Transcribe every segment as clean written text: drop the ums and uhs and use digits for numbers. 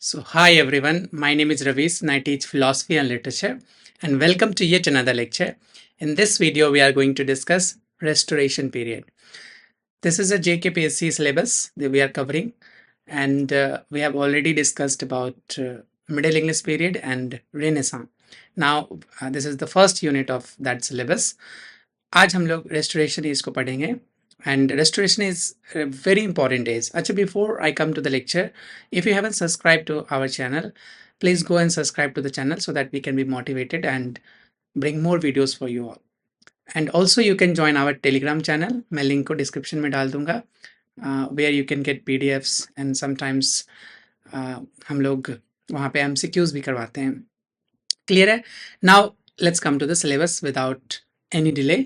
So, hi everyone, my name is Ravis and I teach philosophy and literature. And welcome to yet another lecture. In this video, we are going to discuss Restoration period. This is a JKPSC syllabus that we are covering, and we have already discussed about Middle English period and Renaissance. Now, this is the first unit of that syllabus. आज हम लोग restoration age को पढ़ेंगे. And restoration is a very important age. Actually, before I come to the lecture, if you haven't subscribed to our channel, please go and subscribe to the channel so that we can be motivated and bring more videos for you all. And also you can join our Telegram channel. मैं link को description में डाल दूंगा, where you can get PDFs and sometimes हम लोग वहाँ पे MCQs भी करवाते हैं. Clear है? Now let's come to the syllabus without any delay.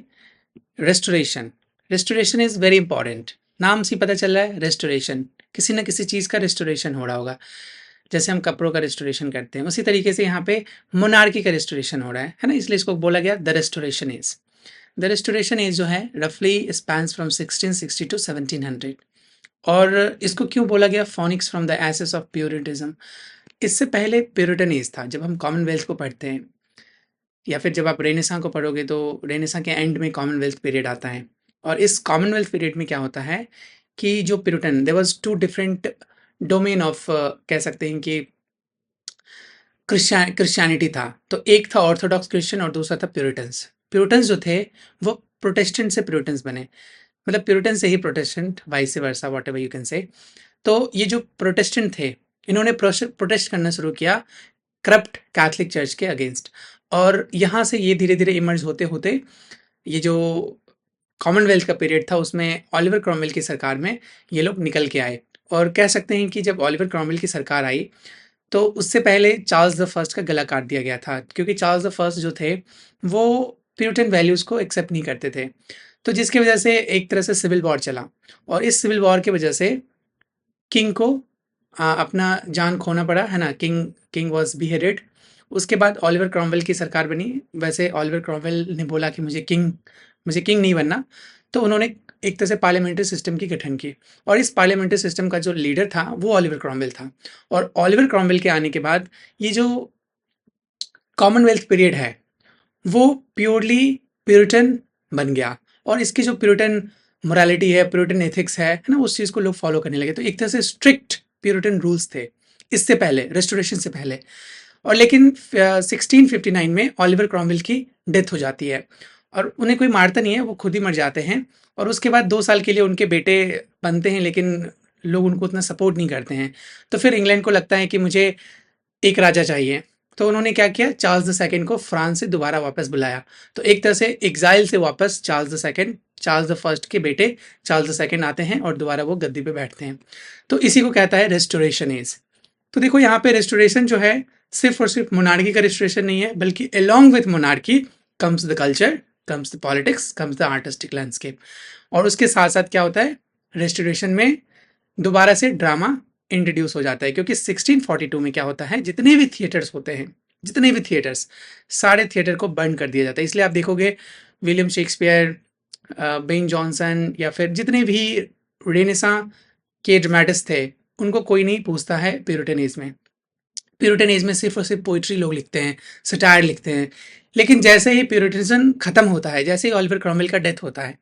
Restoration is very important. नाम से पता चल रहा है रेस्टोरेशन, किसी न किसी चीज़ का रेस्टोरेशन हो रहा होगा. जैसे हम कपड़ों का रेस्टोरेशन करते हैं, उसी तरीके से यहाँ पे मोनार्की का रेस्टोरेशन हो रहा है ना. इसलिए इसको बोला गया the restoration age. The restoration age जो है रफली स्पैन्स फ्रॉम 1660 to 1700. और इसको क्यों बोला गया phoenix from the ashes of puritanism. इससे पहले प्यूरिटन एज था. जब हम कॉमनवेल्थ को पढ़ते हैं या फिर जब आप रेनेसां को पढ़ोगे तो रेनेसां के एंड में कॉमनवेल्थ पीरियड आता है. और इस कॉमनवेल्थ पीरियड में क्या होता है कि जो Puritan, there was two different domain of, कह सकते हैं कि क्रिश्चियनिटी था. तो एक था ऑर्थोडॉक्स क्रिश्चियन और दूसरा था प्यूरिटन्स. प्यूरिटन्स जो थे वो प्रोटेस्टेंट से प्यूरिटन्स बने, मतलब प्यूरिटन से ही protestant, vice versa, whatever you can say. तो ये जो प्रोटेस्टेंट थे, इन्होंने प्रोटेस्ट करना शुरू किया करप्ट कैथलिक चर्च के अगेंस्ट. और यहाँ से ये धीरे धीरे इमर्ज होते होते ये जो कॉमनवेल्थ का पीरियड था उसमें ऑलिवर क्रॉमवेल की सरकार में ये लोग निकल के आए. और कह सकते हैं कि जब ऑलिवर क्रॉमवेल की सरकार आई तो उससे पहले चार्ल्स द फर्स्ट का गला काट दिया गया था, क्योंकि चार्ल्स द फर्स्ट जो थे वो प्यूरिटन वैल्यूज़ को एक्सेप्ट नहीं करते थे. तो जिसकी वजह से एक तरह से सिविल वॉर चला, और इस सिविल वॉर की वजह से किंग को अपना जान खोना पड़ा, है ना. King was beheaded. उसके बाद ऑलिवर क्रॉमवेल की सरकार बनी. वैसे ऑलिवर क्रॉमवेल ने बोला कि मुझे किंग नहीं बनना, तो उन्होंने एक तरह से पार्लियामेंट्री सिस्टम की गठन की. और इस पार्लियामेंट्री सिस्टम का जो लीडर था वो ऑलिवर क्रॉमवेल था. और ऑलिवर क्रॉमवेल के आने के बाद ये जो कॉमनवेल्थ पीरियड है वो प्योरली प्यूरिटन बन गया. और इसकी जो प्यूरिटन मोरालिटी है, प्यूरिटन एथिक्स है ना, उस चीज़ को लोग फॉलो करने लगे. तो एक तरह से स्ट्रिक्ट प्यूरिटन रूल्स थे इससे पहले, रेस्टोरेशन से पहले. और लेकिन 1659 में ऑलिवर क्रॉमवेल की डेथ हो जाती है, और उन्हें कोई मारता नहीं है, वो खुद ही मर जाते हैं. और उसके बाद 2 साल के लिए उनके बेटे बनते हैं, लेकिन लोग उनको उतना सपोर्ट नहीं करते हैं. तो फिर इंग्लैंड को लगता है कि मुझे एक राजा चाहिए. तो उन्होंने क्या किया, चार्ल्स द सेकंड को फ्रांस से दोबारा वापस बुलाया. तो एक तरह से एग्जाइल से वापस चार्ल्स द फर्स्ट के बेटे चार्ल्स द सेकंड आते हैं और दोबारा वो गद्दी पे बैठते हैं. तो इसी को कहता है रेस्टोरेशन एज. तो देखो यहाँ पे रेस्टोरेशन जो है सिर्फ और सिर्फ मोनार्की का रेस्टोरेशन नहीं है, बल्कि along with monarchy comes the culture, comes the politics, comes the artistic landscape. और उसके साथ साथ क्या होता है, रेस्टोरेशन में दोबारा से ड्रामा इंट्रोड्यूस हो जाता है. क्योंकि 1642 में क्या होता है, जितने भी थिएटर्स, सारे थिएटर को बंद कर दिया जाता है. इसलिए आप देखोगे विलियम शेक्सपियर, बेन जॉनसन, या फिर जितने भी रेनेसां के ड्रामेटिस्ट थे, उनको कोई नहीं पूछता है प्यूरिटन एज में. प्यूरिटन एज में सिर्फ और सिर्फ पोइट्री लोग लिखते हैं, सटायर लिखते हैं. लेकिन जैसे ही प्यूरिटिज्म खत्म होता है, जैसे ही ऑलिवर क्रॉमवेल का डेथ होता है,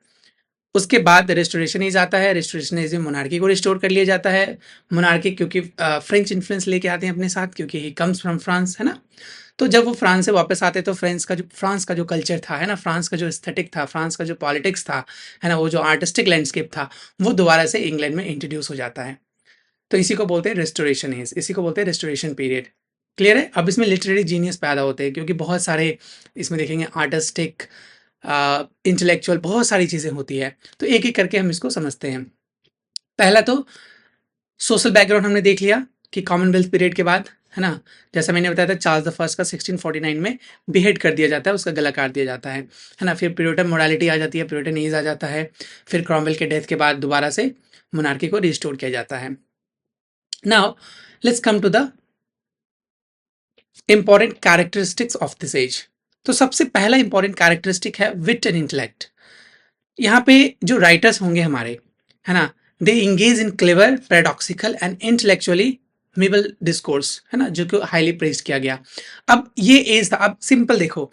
उसके बाद रेस्टोरेशन एज आता है. रेस्टोरेशन एज में मोनार्की को रिस्टोर कर लिया जाता है. मोनार्की क्योंकि फ्रेंच इन्फ्लुएंस लेके आते हैं अपने साथ, क्योंकि ही कम्स फ्रॉम फ्रांस, है ना. तो जब वो फ्रांस से वापस आते तो फ्रांस का जो कल्चर था, है ना, फ्रांस का जो एस्थेटिक था, फ्रांस का जो पॉलिटिक्स था, है ना, वो जो आर्टिस्टिक लैंडस्केप था, वो दोबारा से इंग्लैंड में इंट्रोड्यूस हो जाता है. तो इसी को बोलते हैं रेस्टोरेशन एज, इसी को बोलते हैं रेस्टोरेशन पीरियड. क्लियर है. अब इसमें लिटरेरी जीनियस पैदा होते हैं, क्योंकि बहुत सारे इसमें देखेंगे आर्टिस्टिक, इंटेलेक्चुअल, बहुत सारी चीज़ें होती है. तो एक एक करके हम इसको समझते हैं. पहला तो सोशल बैकग्राउंड हमने देख लिया कि कॉमनवेल्थ पीरियड के बाद, है ना, जैसा मैंने बताया था, चार्ल्स द फर्स्ट का 1649 में बिहेड कर दिया जाता है, उसका गला काट दिया जाता है ना. फिर प्यूरिटन मोरालिटी आ जाती है, प्यूरिटन एज आ जाता है. फिर क्रॉमवेल के डेथ के बाद दोबारा से मोनार्की को रिस्टोर किया जाता है. Now let's come to the important characteristics of this age. तो सबसे पहला इंपॉर्टेंट कैरेक्टरिस्टिक है विट एंड इंटेलेक्ट. यहाँ पे जो राइटर्स होंगे हमारे, है ना, they engage in clever, paradoxical and intellectually amiable discourse, है ना, जो कि हाईली प्रेज किया गया। अब ये एज था, अब सिंपल देखो,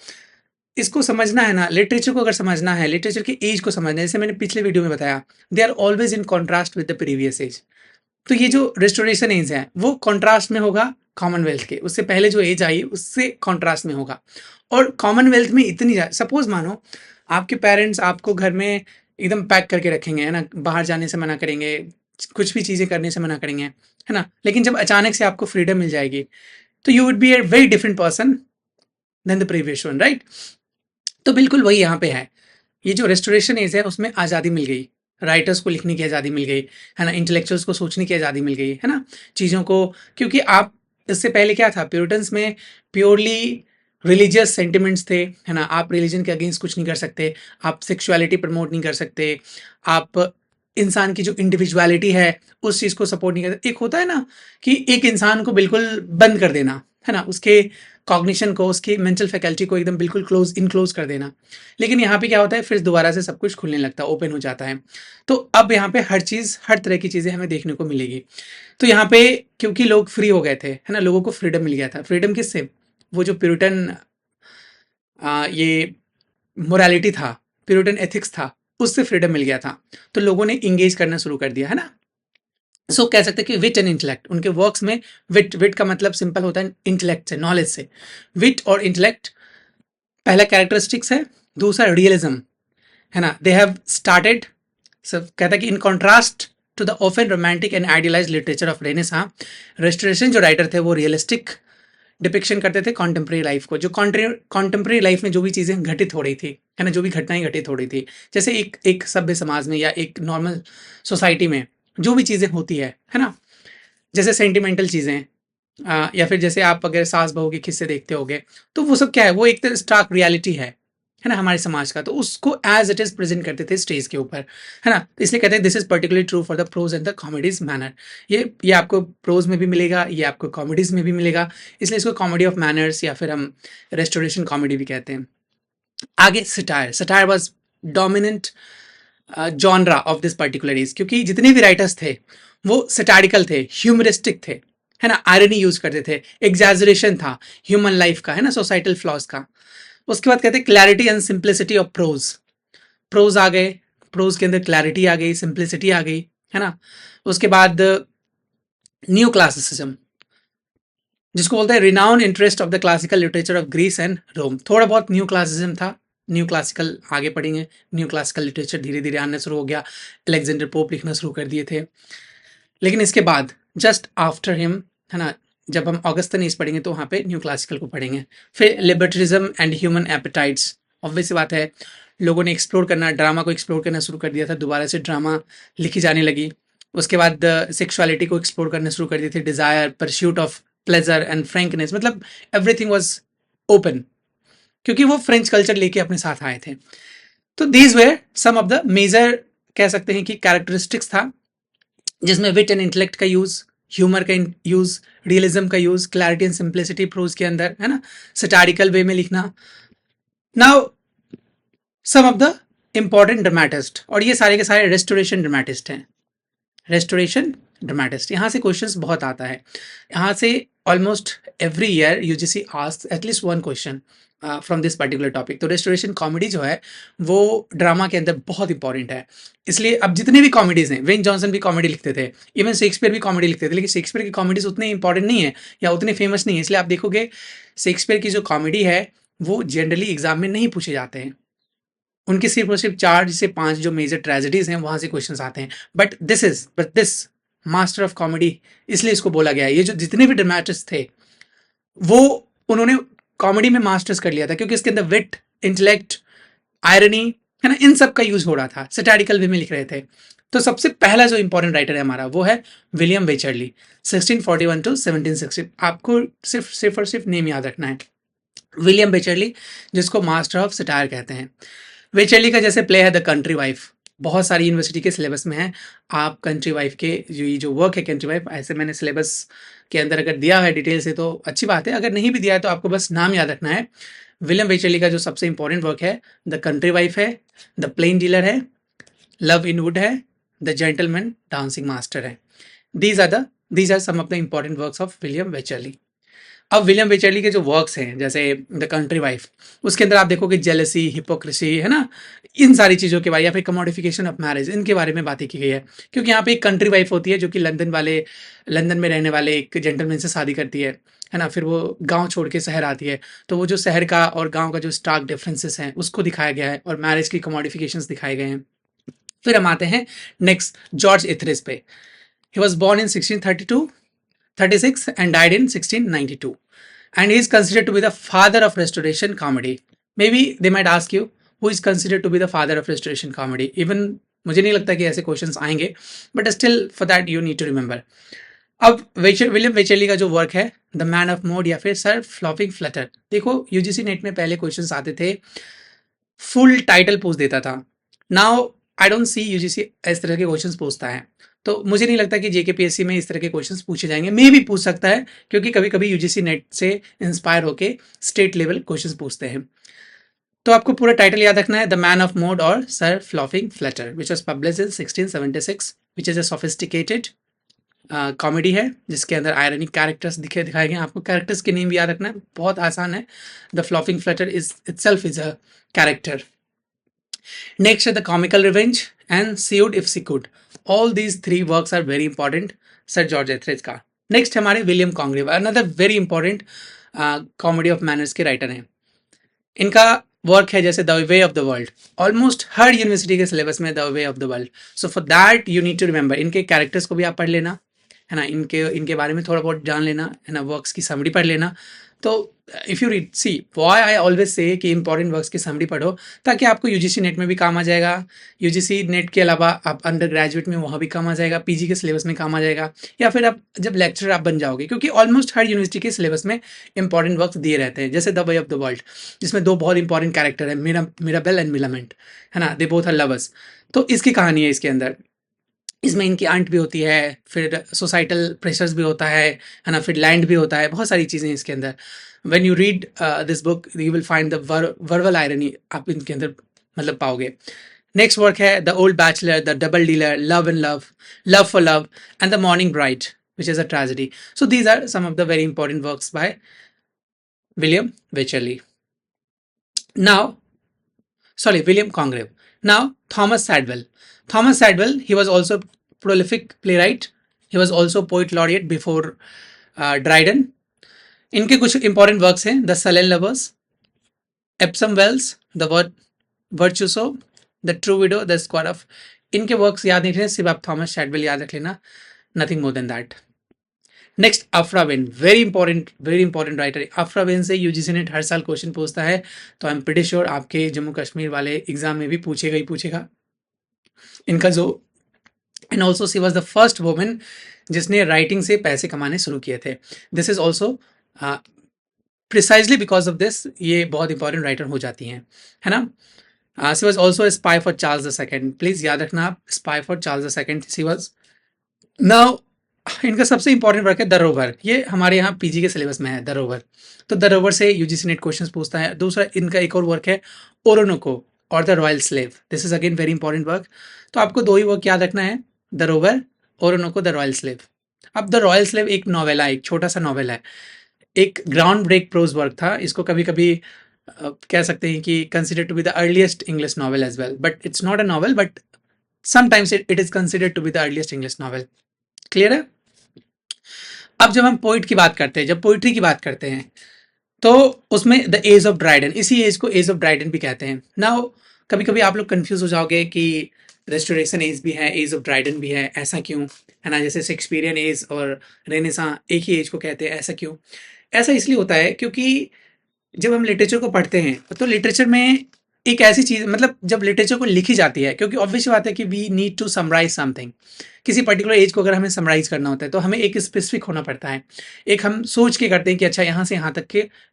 इसको समझना है ना, लिटरेचर को अगर समझना है, लिटरेचर की एज को समझना है, जैसे मैंने पिछले वीडियो में बताया, they are always in contrast with the previous age. तो ये जो रिस्टोरेशन एज है वो कॉन्ट्रास्ट में होगा कॉमनवेल्थ के, उससे पहले जो एज आई उससे कॉन्ट्रास्ट में होगा। और कॉमनवेल्थ में इतनी सपोज मानो आपके पेरेंट्स आपको घर में एकदम पैक करके रखेंगे, है ना, बाहर जाने से मना करेंगे, कुछ भी चीज़ें करने से मना करेंगे, है ना, लेकिन जब अचानक से आपको फ्रीडम मिल जाएगी तो you would be a very different person than the previous one, right. तो बिल्कुल वही यहाँ पे है, ये जो रेस्टोरेशन एज है उसमें आज़ादी मिल गई, राइटर्स को लिखने की आज़ादी मिल गई, है ना, इंटेलेक्चुअल्स को सोचने की आज़ादी मिल गई, है ना, चीज़ों को, क्योंकि आप इससे पहले क्या था, प्यूरिटन्स में प्योरली रिलीजियस सेंटिमेंट्स थे, है ना, आप रिलीजन के अगेंस्ट कुछ नहीं कर सकते, आप सेक्सुअलिटी प्रमोट नहीं कर सकते, आप इंसान की जो इंडिविजुअलिटी है उस चीज़ को सपोर्ट नहीं करते। एक होता है ना कि एक इंसान को बिल्कुल बंद कर देना, है ना, उसके कॉग्निशन को, उसकी मेंटल फैकल्टी को एकदम बिल्कुल इनक्लोज कर देना। लेकिन यहाँ पे क्या होता है, फिर दोबारा से सब कुछ खुलने लगता है, ओपन हो जाता है। तो अब यहाँ पे हर चीज़, हर तरह की चीज़ें हमें देखने को मिलेगी। तो यहाँ पे क्योंकि लोग फ्री हो गए थे, है ना, लोगों को फ्रीडम मिल गया था। फ्रीडम किससे? वो जो प्यूरिटन ये मोरालिटी था, प्यूरिटन एथिक्स था, उससे फ्रीडम मिल गया था। तो लोगों ने इंगेज करना शुरू कर दिया, है ना। सो कह सकते हैं कि विट एंड इंटेलेक्ट, उनके वर्क्स में विट, विट का मतलब सिंपल होता है इंटेलेक्ट से, नॉलेज से। विट और इंटेलेक्ट पहला कैरेक्टरिस्टिक्स है। दूसरा रियलिज्म, है ना, दे हैव स्टार्टेड, सब कहता है कि in contrast to the often romantic and idealised literature of Renaissance, restoration जो राइटर थे वो रियलिस्टिक डिपिक्शन करते थे कॉन्टेम्प्रेरी लाइफ को, जो कॉन्टेम्प्रेरी लाइफ में जो भी चीज़ें घटित हो रही थी, है ना, जो भी घटनाएं घटित हो रही थी, जैसे एक एक सभ्य समाज में या एक नॉर्मल सोसाइटी में जो भी चीज़ें होती है ना, जैसे सेंटिमेंटल चीज़ें, या फिर जैसे आप अगर सास बहू के किस्से देखते होगे, तो वो सब क्या है, वो एक तरह स्टार्क रियलिटी है ना, हमारे समाज का। तो उसको एज इट इज प्रेजेंट करते थे स्टेज के ऊपर, है ना। इसलिए कहते हैं this is particularly true for the prose and the comedies manner. ये आपको प्रोज में भी मिलेगा, ये आपको कॉमेडीज में भी मिलेगा, इसलिए इसको कॉमेडी ऑफ मैनर्स या फिर हम रेस्टोरेशन कॉमेडी भी कहते हैं। आगे satire, satire was dominant genre of this particular age, क्योंकि जितने भी राइटर्स थे वो सटारिकल थे, ह्यूमरिस्टिक थे, है ना, आयरनी यूज करते थे, एग्जैजरेशन था ह्यूमन लाइफ का, है ना, सोसाइटल फ्लॉज का। उसके बाद कहते हैं clarity and simplicity of prose, prose आ गए, प्रोज के अंदर क्लैरिटी आ गई, सिंप्लिसिटी आ गई, है ना। उसके बाद न्यू क्लासिसिज्म, जिसको बोलते हैं renowned interest of the classical literature of Greece and Rome. थोड़ा बहुत न्यू क्लासिज्म था, न्यू क्लासिकल आगे पढ़ेंगे, न्यू क्लासिकल लिटरेचर धीरे धीरे आना शुरू हो गया, अलेक्जेंडर पोप लिखना शुरू कर दिए थे। लेकिन इसके बाद जस्ट आफ्टर हिम, है ना, जब हम ऑगस्टन एज पढ़ेंगे तो वहाँ पे न्यू क्लासिकल को पढ़ेंगे। फिर लिबर्टरिज्म एंड ह्यूमन एपेटाइट्स, ऑब्वियस बात है, लोगों ने एक्सप्लोर करना, ड्रामा को एक्सप्लोर करना शुरू कर दिया था, दोबारा से ड्रामा लिखी जाने लगी। उसके बाद सेक्सुअलिटी को एक्सप्लोर करना शुरू कर दिए थे, desire, pursuit of pleasure and frankness, मतलब एवरीथिंग वाज ओपन, क्योंकि वो फ्रेंच कल्चर लेके अपने साथ आए थे। तो these were some of the major, कह सकते हैं कि कैरेक्टरिस्टिक्स था, जिसमें विट एंड इंटेलेक्ट का यूज, ह्यूमर का यूज, रियलिज्म का use, clarity and simplicity prose के अंदर, है ना, सटारिकल वे में लिखना। Now some of the important dramatist, और ये सारे के सारे रेस्टोरेशन ड्रामेटिस्ट हैं, रेस्टोरेशन ड्रामेटिस्ट। यहाँ से क्वेश्चंस बहुत आता है, यहाँ से almost every year UGC asks at least one question from this particular topic. तो रेस्टोरेशन कॉमेडी जो है वो ड्रामा के अंदर बहुत इंपॉर्टेंट है। इसलिए अब जितने भी कॉमेडीज हैं, वेन जॉनसन भी कॉमेडी लिखते थे, इवन शेक्सपियर भी कॉमेडी लिखते थे, लेकिन शेक्सपियर की कॉमेडीज उतने इंपॉर्टेंट नहीं है या उतने फेमस नहीं है। इसलिए आप देखोगे शेक्सपियर की जो कॉमेडी है वो जनरली एग्जाम में नहीं पूछे जाते हैं, उनके सिर्फ और सिर्फ 4 से 5 जो मेजर ट्रेजेडीज हैं वहां से क्वेश्चंस आते हैं। But this master of comedy, इसलिए इसको बोला गया है। ये जो जितने भी ड्रामेटिस्ट थे वो उन्होंने कॉमेडी में मास्टर्स कर लिया था, क्योंकि इसके अंदर विट, इंटेलेक्ट, आयरनी, है ना, इन सब का यूज हो रहा था, सैटिरिकल वे में लिख रहे थे। तो सबसे पहला जो इंपॉर्टेंट राइटर है हमारा वो है विलियम वेचरली, 1641 टू 1760। आपको सिर्फ और सिर्फ नेम याद रखना है, विलियम वेचरली, जिसको मास्टर ऑफ सटायर कहते हैं। वेचरली का जैसे प्ले है द कंट्री वाइफ, बहुत सारी यूनिवर्सिटी के सिलेबस में है। आप कंट्री वाइफ के जो वर्क है कंट्री वाइफ, ऐसे मैंने सिलेबस के अंदर अगर दिया है डिटेल से तो अच्छी बात है, अगर नहीं भी दिया है तो आपको बस नाम याद रखना है। विलियम वेचरली का जो सबसे इंपॉर्टेंट वर्क है द कंट्री वाइफ है, द प्लेन डीलर है, लव इन वुड है, द जेंटलमैन डांसिंग मास्टर है। These are the these are some of the important works of William Wycherley. अब विलियम वेचरली के जो वर्क्स हैं जैसे द कंट्री वाइफ, उसके अंदर आप देखोगे जेलसी, हिपोक्रेसी, है ना, इन सारी चीज़ों के बारे, या फिर कमोडिफिकेशन ऑफ मैरिज, इनके बारे में बातें की गई है। क्योंकि यहाँ पे एक कंट्री वाइफ होती है जो कि लंदन में रहने वाले एक जेंटलमैन से शादी करती है ना, फिर वो गांव छोड़ के शहर आती है। तो वो जो शहर का और गांव का जो स्टार्क डिफरेंसेस हैं उसको दिखाया गया है, और मैरिज की कमोडिफिकेशंस दिखाए गए हैं। फिर हम आते हैं नेक्स्ट जॉर्ज एथरिस पे। He was born in 1636 and died in 1692, and he is considered to be the father of restoration comedy. Maybe they might ask you who is considered to be the father of restoration comedy. Even मुझे नहीं लगता कि ऐसे questions आएंगे, but still for that you need to remember. अब William Wycherley का जो work है द मैन ऑफ मोड या फिर सर फ्लॉपिंग फ्लटर, देखो यूजीसी नेट में पहले क्वेश्चंस आते थे, फुल टाइटल पूछ देता था। Now I don't see UGC इस तरह के क्वेश्चंस पूछता है, तो मुझे नहीं लगता कि जेकेपीएससी में इस तरह के क्वेश्चंस पूछे जाएंगे। मे भी पूछ सकता है, क्योंकि कभी कभी यूजीसी नेट से इंस्पायर होके स्टेट लेवल क्वेश्चंस पूछते हैं। तो आपको पूरा टाइटल याद रखना है, द मैन ऑफ मोड और sir fopling flutter, which was publish in 1676, which is a sophisticated comedy है जिसके अंदर आयरनिक कैरेक्टर्स दिखाए गए। आपको कैरेक्टर्स के नेम भी याद रखना है, बहुत आसान है। The fopling flutter is itself is a character. Next है The Comical Revenge and Sewed If She Could. All these three works are very important. Sir George Etherege का। नेक्स्ट हमारे William Congreve, another very important comedy of manners के writer हैं। इनका work है जैसे the way of the world, almost हर university के syllabus में the way of the world. So for that you need to remember, इनके कैरेक्टर्स को भी आप पढ़ लेना, है ना, इनके बारे में थोड़ा बहुत जान लेना, है ना, वर्क्स की समरी पढ़ लेना। तो if you read see why I always say कि इंपॉर्टेंट वर्क्स की समरी पढ़ो, ताकि आपको यूजीसी नेट में भी काम आ जाएगा। यूजीसी नेट के अलावा आप अंडर ग्रेजुएट में वहाँ भी काम आ जाएगा, पीजी के सिलेबस में काम आ जाएगा, या फिर आप जब लेक्चरर आप बन जाओगे, क्योंकि ऑलमोस्ट हर यूनिवर्सिटी के सिलेबस में इंपॉर्टेंट वर्क्स दिए रहते हैं। जैसे the way of the world, जिसमें दो बहुत इंपॉर्टेंट कैरेक्टर है, मिराबेल एंड मिलामेंट, है ना, दे बोथ आर लवर्स। तो इसकी कहानी है इसके अंदर, इसमें इनकी आंट भी होती है, फिर सोसाइटल प्रेशर्स भी होता है ना, फिर लैंड भी होता है, बहुत सारी चीज़ें इसके अंदर। When you read this book you will find the verbal irony, आप इनके अंदर मतलब पाओगे। नेक्स्ट वर्क है the old bachelor, the double dealer, love and love, love for love and the mourning bride which is a tragedy. So these are some of the very important works by William Wycherley. Now William Congreve. Now, Thomas Sadwell. Thomas Sadwell, he was also prolific playwright. He was also poet laureate before Dryden. इनके कुछ important works हैं, the sullen lovers, Epsom Wells, the virtuoso, the true widow, the squad of. इनके works याद नहीं रखने, सिर्फ आप Thomas सैडवेल याद रख लेना, nothing more than that. Next Aphra Behn, very important writer. Aphra Behn से यूजीसी नेट हर साल क्वेश्चन पूछता है, तो आई एम प्रीटी श्योर आपके जम्मू कश्मीर वाले एग्जाम में भी पूछेगा ही पूछेगा। इनका जो, and also she was the first women जिसने राइटिंग से पैसे कमाने शुरू किए थे। This is also precisely because of this ये बहुत इंपॉर्टेंट राइटर हो जाती हैं, है ना। She was also spy for Charles the second, please याद रखना आप, spy for Charles the second she was. Now इनका सबसे इंपॉर्टेंट वर्क है द रोवर, ये हमारे यहाँ पीजी के सिलेबस में है द रोवर। तो द रोवर से यूजीसी नेट क्वेश्चंस पूछता है। दूसरा इनका एक और वर्क है ओरोनोको और the royal slave, this is again very important work. तो आपको दो ही वर्क याद रखना है, the Rover, Oroonoko, the royal slave. अब द रॉयल स्लेव एक नॉवेल है, एक छोटा सा नॉवेल है, एक ग्राउंड ब्रेक प्रोज वर्क था। इसको कभी कभी कह सकते हैं कि consider to be the earliest English novel as well, but it's not a novel, but sometimes it is considered to be the earliest English novel. Clear है। अब जब हम पोइट की बात करते हैं, जब पोइट्री की बात करते हैं, तो उसमें द एज ऑफ ड्राइडन, इसी एज को एज ऑफ ड्राइडन भी कहते हैं। नाउ कभी कभी आप लोग कंफ्यूज हो जाओगे कि रेस्टोरेशन एज भी है, एज ऑफ ड्राइडन भी है, ऐसा क्यों, है ना। जैसे शेक्सपियरियन एज और रेनेसां एक ही एज को कहते हैं, ऐसा क्यों। ऐसा इसलिए होता है क्योंकि जब हम लिटरेचर को पढ़ते हैं तो लिटरेचर में एक ऐसी चीज़, मतलब जब लिटरेचर को लिखी जाती है, क्योंकि ऑब्वियस बात है कि we need to summarise something, किसी पर्टिकुलर एज को अगर हमें समराइज करना होता है तो हमें एक स्पेसिफिक होना पड़ता है। एक हम सोच के करते हैं कि अच्छा यहाँ से यहाँ तक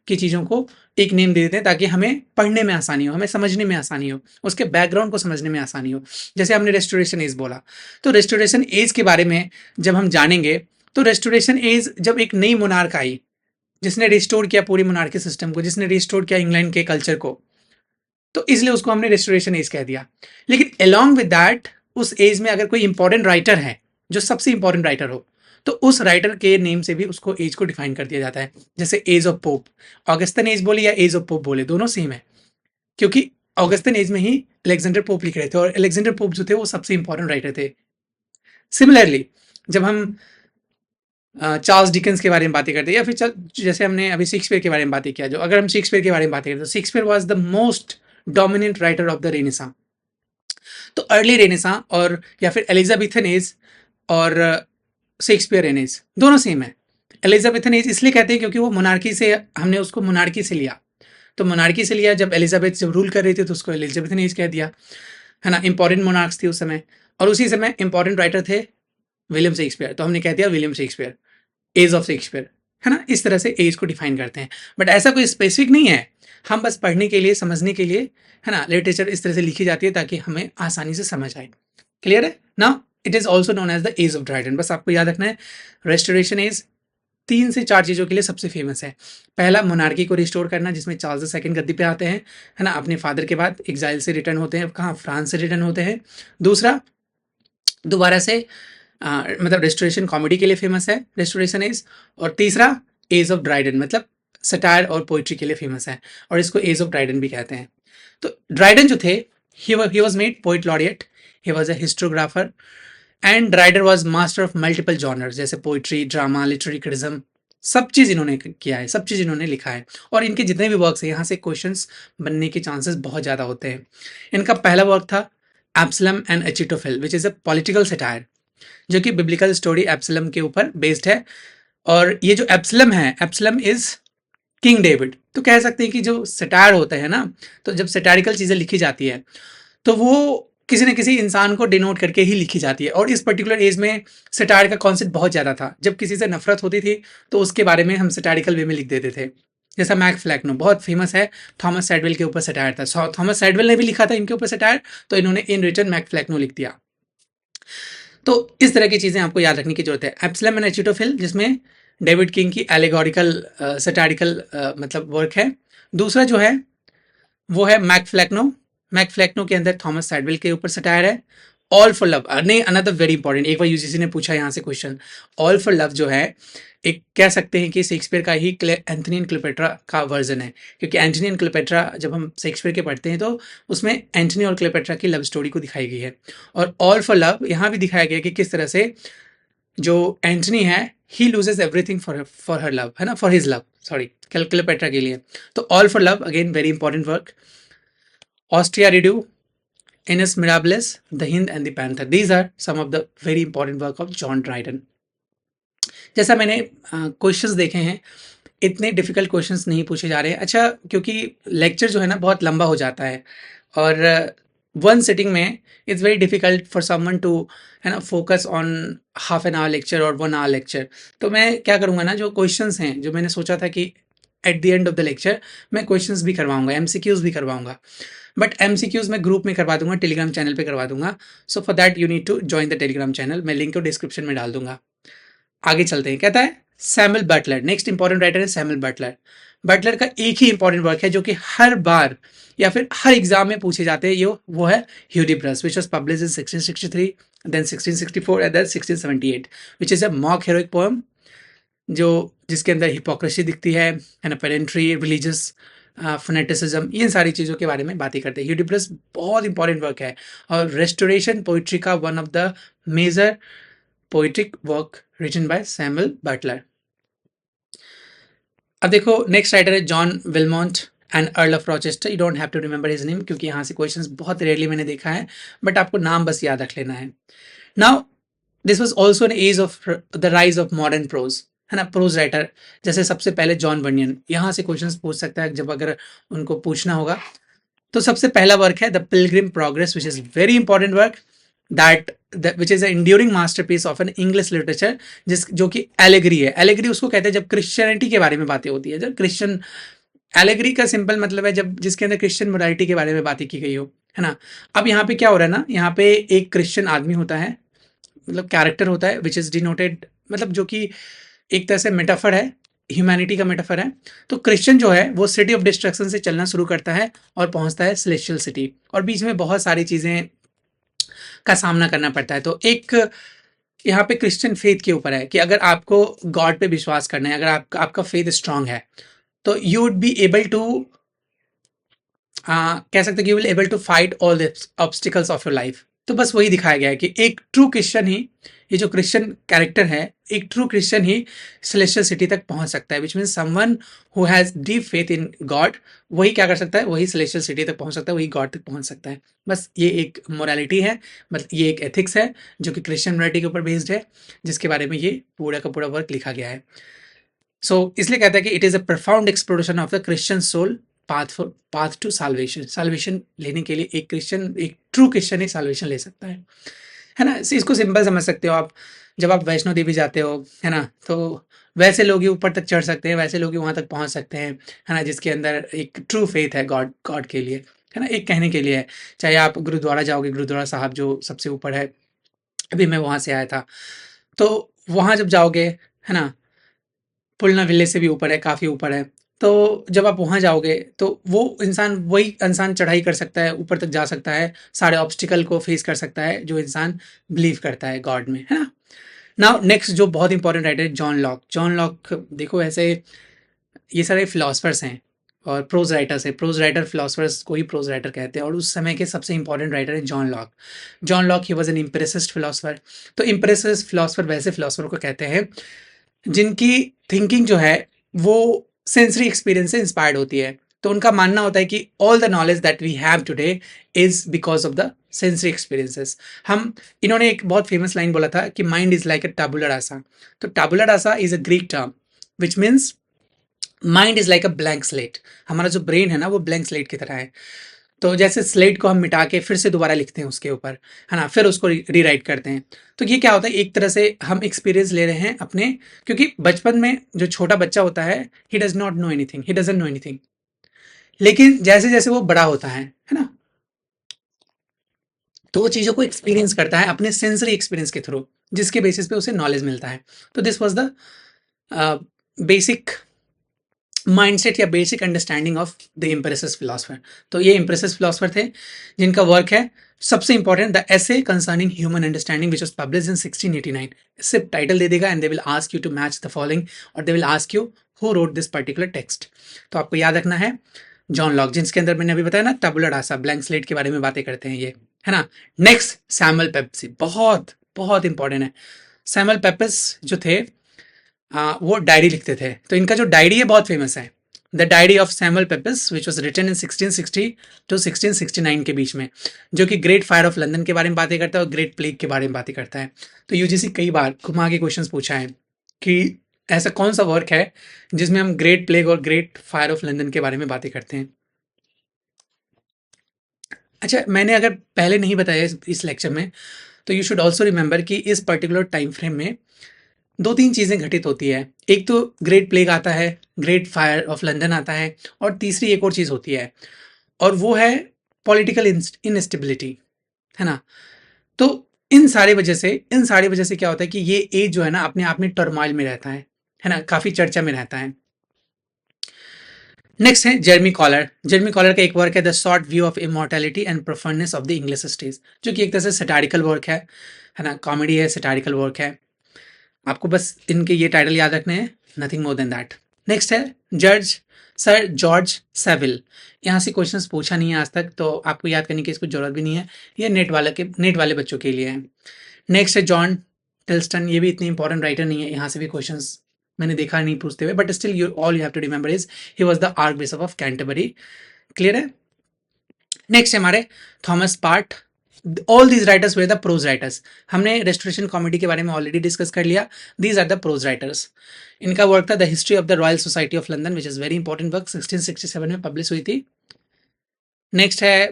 की चीज़ों को एक नेम दे देते हैं ताकि हमें पढ़ने में आसानी हो, हमें समझने में आसानी हो, उसके बैकग्राउंड को समझने में आसानी हो। जैसे हमने रेस्टोरेशन एज बोला, तो रेस्टोरेशन एज के बारे में जब हम जानेंगे, तो रेस्टोरेशन एज जब एक नई मोनार्क आई जिसने रिस्टोर किया पूरी मोनार्की सिस्टम को, जिसने रिस्टोर किया इंग्लैंड के कल्चर को, तो इसलिए उसको हमने रेस्टोरेशन एज कह दिया। लेकिन अलॉन्ग विद दैट उस एज में अगर कोई इंपॉर्टेंट राइटर है जो सबसे इंपॉर्टेंट राइटर हो, तो उस राइटर के नेम से भी उसको एज को डिफाइन कर दिया जाता है। जैसे age of Pope, Augustan age बोले या एज ऑफ पोप बोले, दोनों सेम है, क्योंकि ऑगस्टन एज में ही अलेक्जेंडर पोप लिख रहे थे, और अलेक्जेंडर पोप जो थे वो सबसे इंपॉर्टेंट राइटर थे। सिमिलरली जब हम चार्ल्स डिकेंस के बारे में बातें करते हैं, या फिर जैसे हमने अभी शेक्सपियर के बारे में बातें किया, जो अगर हम शेक्सपियर के बारे में बातें करते हैं, तो Shakespeare was the most dominant writer of the renaissance. तो अर्ली रेनेसां और या फिर एलिजाबेथन एज और शेक्सपियर एज दोनों सेम है। एलिजाबेथन एज इसलिए कहते हैं क्योंकि वो मोनार्की से, हमने उसको मोनार्की से लिया, तो मोनार्की से लिया, जब एलिजाबेथ जब रूल कर रही थी तो उसको एलिजाबेथन एज कह दिया, है ना। इंपॉर्टेंट मोनार्क्स थी उस समय, और उसी समय इंपॉर्टेंट राइटर थे विलियम शेक्सपियर, तो हमने कह दिया William Shakespeare, age of Shakespeare, है ना। इस तरह से एज को डिफाइन करते हैं, बट ऐसा कोई स्पेसिफिक नहीं है, हम बस पढ़ने के लिए, समझने के लिए, है ना, लिटरेचर इस तरह से लिखी जाती है ताकि हमें आसानी से समझ आए। क्लियर है ना। It is also known as the age of Dryden. बस आपको याद रखना है, रेस्टोरेशन एज 3 से 4 चीज़ों के लिए सबसे फेमस है। पहला, मोनार्की को रिस्टोर करना, जिसमें चार्ल्स II गद्दी पे आते हैं, है ना, अपने फादर के बाद एग्जाइल से रिटर्न होते हैं, कहाँ, फ्रांस से रिटर्न होते हैं। दूसरा, दोबारा से मतलब रेस्टोरेशन कॉमेडी के लिए फेमस है रेस्टोरेशन एज। और तीसरा, एज ऑफ ड्राइडन, मतलब सटायर और पोइट्री के लिए फेमस है, और इसको एज ऑफ ड्राइडन भी कहते हैं। तो ड्राइडन जो थे, he was made poet laureate, he was a historiographer, and Dryden was master of multiple genres, जैसे पोइट्री, ड्रामा, लिटरेरी क्रिटिज्म, सब चीज़ इन्होंने किया है, सब चीज़ इन्होंने लिखा है। और इनके जितने भी वर्क्स हैं, यहाँ से क्वेश्चंस बनने के चांसेस बहुत ज़्यादा होते हैं। इनका पहला वर्क था Absalom and Achitophel, which is a political satire, जो कि बिब्लिकल स्टोरी एब्सलम के ऊपर बेस्ड है। और ये जो एब्सलम है, एब्सलम इज किंग डेविड। तो कह सकते हैं कि जो सटायर होता है ना, तो जब सटारिकल चीज़ें लिखी जाती है तो वो किसी न किसी इंसान को डिनोट करके ही लिखी जाती है। और इस पर्टिकुलर एज में सटायर का कॉन्सेप्ट बहुत ज़्यादा था। जब किसी से नफरत होती थी तो उसके बारे में हम सटारिकल वे में लिख देते थे। जैसा मैक फ्लैक्नो बहुत फेमस है, थॉमस सैडवेल के ऊपर सटायर था, थॉमस सैडवेल ने भी लिखा था इनके ऊपर सटायर, तो इन्होंने इन रिटर्न मैक फ्लैक्नो लिख दिया। तो इस तरह की चीज़ें आपको याद रखने की जरूरत है। एब्सलम एंड अचिटोफिल, जिसमें डेविड किंग की एलेगोरिकल सटारिकल मतलब वर्क है। दूसरा जो है वो है मैक फ्लैक्नो। मैक फ्लैक्नो के अंदर थॉमस सैडविल के ऊपर सटायर है। ऑल फॉर लव, नहीं, अनदर वेरी इंपॉर्टेंट, एक बार यूजीसी ने पूछा यहाँ से क्वेश्चन। ऑल फॉर लव जो है, एक कह सकते हैं कि शेक्सपियर का ही एंथनी एंड क्लियोपेट्रा का वर्जन है, क्योंकि एंथनी एंड क्लियोपेट्रा जब हम शेक्सपियर के पढ़ते हैं तो उसमें एंथनी और क्लियोपेट्रा की लव स्टोरी को दिखाई गई है। और ऑल फॉर लव यहाँ भी दिखाया गया कि किस तरह से जो एंथनी है, ही loses everything for her love, है ना, for his love, sorry, Cleopatra के लिए। तो all for love again very important work. Austria Rideau, Ines Mirabilis, The Hind and the Panther. These are some of the very important work of John Dryden. जैसा मैंने questions देखे हैं, इतने difficult questions नहीं पूछे जा रहे हैं। अच्छा, क्योंकि लेक्चर जो है ना बहुत लंबा हो जाता है, और वन सिटिंग में it's very difficult for someone to, है ना, focus on half an hour lecture और 1 आवर लेक्चर। तो मैं क्या करूँगा ना, जो क्वेश्चंस हैं, जो मैंने सोचा था कि at the end of the lecture मैं क्वेश्चंस भी करवाऊंगा, MCQs भी करवाऊंगा, बट MCQs मैं ग्रुप में करवा दूंगा, टेलीग्राम चैनल पे करवा दूंगा। So for that you need to join the Telegram channel, मैं लिंक को डिस्क्रिप्शन में डाल दूंगा। आगे चलते हैं। कहता है Samuel Butler, next important writer है सैमुअल बटलर। बटलर का एक ही इंपॉर्टेंट वर्क है जो कि हर बार या फिर हर एग्जाम में पूछे जाते हैं, वो है Hudibras, which was publish in 1663, then 1664 and then 1678, which is a mock heroic poem, जिसके अंदर हिपोक्रेसी दिखती है ना, पेडेंट्री, रिलीजियस फोनेटिसिज्म, इन सारी चीज़ों के बारे में बातें करते हैं। ह्यूडिब्रस बहुत इंपॉर्टेंट वर्क है, और रेस्टोरेशन पोइट्री का one of the major poetic work written by Samuel Butler. अब देखो नेक्स्ट राइटर है John Wilmot and earl of Rochester. You don't have to remember his name, क्योंकि यहाँ से क्वेश्चंस बहुत रेयरली मैंने देखा है, बट आपको नाम बस याद रख लेना है। Now this was also an age of the rise of modern prose, है ना, प्रोज राइटर। जैसे सबसे पहले जॉन बनियन, यहाँ से क्वेश्चंस पूछ सकता है जब अगर उनको पूछना होगा। तो सबसे पहला वर्क है the Pilgrim progress, which is very important work, that which is a enduring masterpiece of an English literature, जो कि एलेगरी है। एलेगरी उसको कहते हैं जब क्रिश्चियनिटी के बारे में बातें होती है, जब क्रिश्चियन, एलेगरी का सिंपल मतलब है जब जिसके अंदर क्रिश्चियन मोरालिटी के बारे में बातें की गई हो, है ना। अब यहाँ पे क्या हो रहा है ना, यहाँ पे एक क्रिश्चियन आदमी होता है, मतलब कैरेक्टर होता है, विच इज डिनोटेड, मतलब जो कि एक तरह से मेटाफर है, ह्यूमैनिटी का मेटाफर है। तो क्रिश्चियन जो है वो सिटी ऑफ डिस्ट्रक्शन से चलना शुरू करता है और पहुंचता है सेलेस्टियल सिटी, और बीच में बहुत सारी चीज़ें का सामना करना पड़ता है। तो एक यहाँ पे क्रिश्चियन फेथ के ऊपर है कि अगर आपको गॉड पे विश्वास करना है, अगर आपका फेथ स्ट्रांग है, तो you would be able to कह सकते हैं कि you will able to fight all the obstacles of your life. तो बस वही दिखाया गया है कि एक ट्रू क्रिश्चियन ही, ये जो क्रिश्चियन कैरेक्टर है, एक ट्रू क्रिश्चियन ही सेलेस्टियल सिटी तक पहुंच सकता है, which mean someone who has deep faith in God, वही क्या कर सकता है, वही सेलेस्टियल सिटी तक पहुंच सकता है, वही गॉड तक पहुंच सकता है। बस ये एक मोरालिटी है, मतलब ये एक एथिक्स है जो कि क्रिश्चियन मोरालिटी के ऊपर बेस्ड है, जिसके बारे में ये पूरा का पूरा वर्क लिखा गया है। इसलिए कहता है कि it is a profound exploration of the Christian soul, path to salvation. Salvation लेने के लिए एक ट्रू क्रिश्चियन ही साल्वेशन ले सकता है ना। इसको सिंपल समझ सकते हो आप, जब आप वैष्णो देवी जाते हो, है ना, तो वैसे लोग ही ऊपर तक चढ़ सकते हैं, वैसे लोग ही वहाँ तक पहुँच सकते हैं, है ना, जिसके अंदर एक ट्रू फेथ है गॉड गॉड के लिए, है ना, एक कहने के लिए है। चाहे आप गुरुद्वारा जाओगे, गुरुद्वारा साहब जो सबसे ऊपर है, अभी मैं वहाँ से आया था, तो वहाँ जब जाओगे, है ना, पुलना विलेज से भी ऊपर है, काफ़ी ऊपर है। तो जब आप वहाँ जाओगे तो वही इंसान चढ़ाई कर सकता है, ऊपर तक जा सकता है, सारे ऑब्स्टिकल को फेस कर सकता है, जो इंसान बिलीव करता है गॉड में, है ना। नाउ नेक्स्ट जो बहुत इंपॉर्टेंट राइटर है, जॉन लॉक। जॉन लॉक देखो, ऐसे ये सारे फिलोसफर्स हैं और प्रोज राइटर्स है, प्रोज राइटर फिलोसफर्स को ही प्रोज राइटर कहते हैं, और उस समय के सबसे इंपॉर्टेंट राइटर है John Locke. John Locke he was an empiricist philosopher. तो इम्प्रेसिस्ट फिलोसफर वैसे फिलोसफर को कहते हैं जिनकी थिंकिंग जो है वो सेंसरी एक्सपीरियंस से इंस्पायर्ड होती है। तो उनका मानना होता है कि all the knowledge that we have today is because of the sensory experiences. इन्होंने एक बहुत फेमस लाइन बोला था कि mind is like a tabula rasa. तो tabula rasa is a Greek term which means mind is like a blank slate. हमारा जो brain है ना, वो ब्लैंक स्लेट की तरह है। तो जैसे स्लेट को हम मिटा के फिर से दोबारा लिखते हैं उसके ऊपर, है ना, फिर उसको रीराइट करते हैं। तो ये क्या होता है, एक तरह से हम एक्सपीरियंस ले रहे हैं अपने, क्योंकि बचपन में जो छोटा बच्चा होता है, he does not know anything, he doesn't know anything. लेकिन जैसे जैसे वो बड़ा होता है ना, तो वो चीज़ों को एक्सपीरियंस करता है अपने सेंसरी एक्सपीरियंस के थ्रू, जिसके बेसिस पे उसे नॉलेज मिलता है। तो this was the basic mindset या basic understanding of the empiricist philosopher. तो ये इम्प्रेसिस फिलोसफर थे जिनका वर्क है सबसे important, the essay concerning human understanding which was publish in 1689। सिर्फ टाइटल दे देगा and they will ask you to match the following, और they will ask you who wrote this particular text. तो आपको याद रखना है जॉन लॉक, जिसके अंदर मैंने अभी बताया ना, टैबुला रासा, ब्लैंक स्लेट के बारे में बातें करते हैं ये, है ना। नेक्स्ट सैमुअल पेप्सी, बहुत बहुत इंपॉर्टेंट है। सैमुअल पेपस जो थे, वो डायरी लिखते थे। तो इनका जो डायरी है बहुत फेमस है, the diary of Samuel Pepys which was written in 1660 to 1669 के बीच में, जो कि ग्रेट फायर ऑफ लंदन के बारे में बातें करता है और ग्रेट प्लेग के बारे में बातें करता है। तो यूजीसी कई बार घुमा के क्वेश्चन पूछा है कि ऐसा कौन सा वर्क है जिसमें हम ग्रेट प्लेग और ग्रेट फायर ऑफ लंदन के बारे में बातें करते हैं। अच्छा, मैंने अगर पहले नहीं बताया इस लेक्चर में, तो यू शुड ऑल्सो रिमेंबर कि इस पर्टिकुलर टाइम फ्रेम में दो तीन चीज़ें घटित होती है। एक तो ग्रेट प्लेग आता है, ग्रेट फायर ऑफ लंदन आता है, और तीसरी एक और चीज़ होती है, और वो है पॉलिटिकल इनस्टेबिलिटी, है ना। तो इन सारी वजह से क्या होता है कि ये एज जो है ना, अपने आप में टर्मोइल में रहता है ना, काफ़ी चर्चा में रहता है। नेक्स्ट है जेरमी कॉलर। जेरमी कॉलर का एक वर्क है the short view of immortality and profaneness of the English stage, जो कि एक तरह से सटारिकल वर्क है ना, कॉमेडी है, सटारिकल वर्क है। आपको बस इनके ये टाइटल याद रखने हैं, nothing more than that. Next है सर जॉर्ज सेविल। यहाँ से क्वेश्चंस पूछा नहीं है आज तक, तो आपको याद करने की इसको जरूरत भी नहीं है, ये नेट वाले बच्चों के लिए है। नेक्स्ट है जॉन टिल्स्टन, ये भी इतनी इंपॉर्टेंट राइटर नहीं है, यहाँ से भी क्वेश्चंस मैंने देखा नहीं पूछते हुए, but still you have to remember is he was the archbishop of Canterbury. Clear है। नेक्स्ट है हमारे Thomas Sprat. All these writers were the prose writers. हमने रेस्टोरेशन कॉमेडी के बारे में ऑलरेडी डिस्कस कर लिया। These are the prose writers. इनका वर्क था the history of the Royal Society of London, which is very important work, 1667 में publish हुई थी। नेक्स्ट है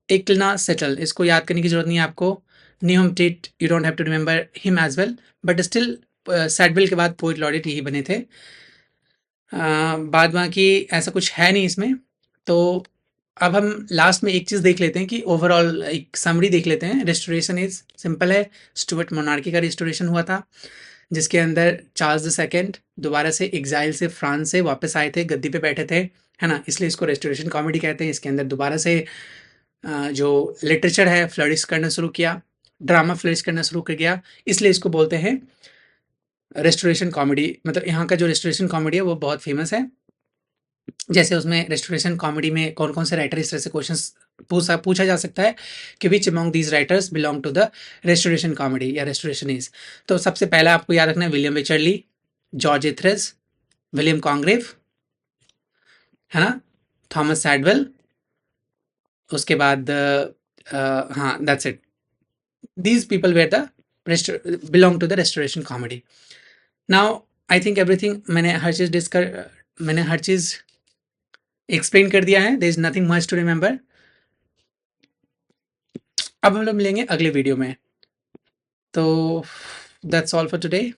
एकलना सेटल, इसको याद करने की जरूरत नहीं है आपको। Nahum Tate, you don't have to remember him as well, but still Shadwell के बाद पोइट लॉरेट यही बने थे। बाद बाकी ऐसा कुछ है नहीं इसमें। तो अब हम लास्ट में एक चीज़ देख लेते हैं कि ओवरऑल एक समरी देख लेते हैं। रेस्टोरेशन इज सिंपल है, स्टुअर्ट मोनार्की का रेस्टोरेशन हुआ था, जिसके अंदर चार्ल्स द सेकेंड दोबारा से एग्जाइल से फ्रांस से वापस आए थे, गद्दी पे बैठे थे, है ना, इसलिए इसको रेस्टोरेशन कॉमेडी कहते हैं। इसके अंदर दोबारा से जो लिटरेचर है फ्लरिश करना शुरू किया, ड्रामा फ्लरिश करना शुरू कर गया, इसलिए इसको बोलते हैं रेस्टोरेशन कॉमेडी। मतलब यहाँ का जो रेस्टोरेशन कॉमेडी है वो बहुत फेमस है। जैसे उसमें रेस्टोरेशन कॉमेडी में कौन-कौन से राइटर इस तरह से क्वेश्चंस पूछा जा सकता है कि which among these writers belong to the restoration comedy या रेस्टोरेशनिस्ट। तो सबसे पहला आपको याद रखना है William Wycherley, George Etherege, William Congreve, है ना? थॉमस सैडवेल, उसके बाद हाँ, that's it. These people were the belong to the restoration comedy. Now I think everything मैंने हर चीज एक्सप्लेन कर दिया है। There is nothing much to remember. अब हम लोग मिलेंगे अगले वीडियो में। तो दैट्स ऑल फॉर टुडे।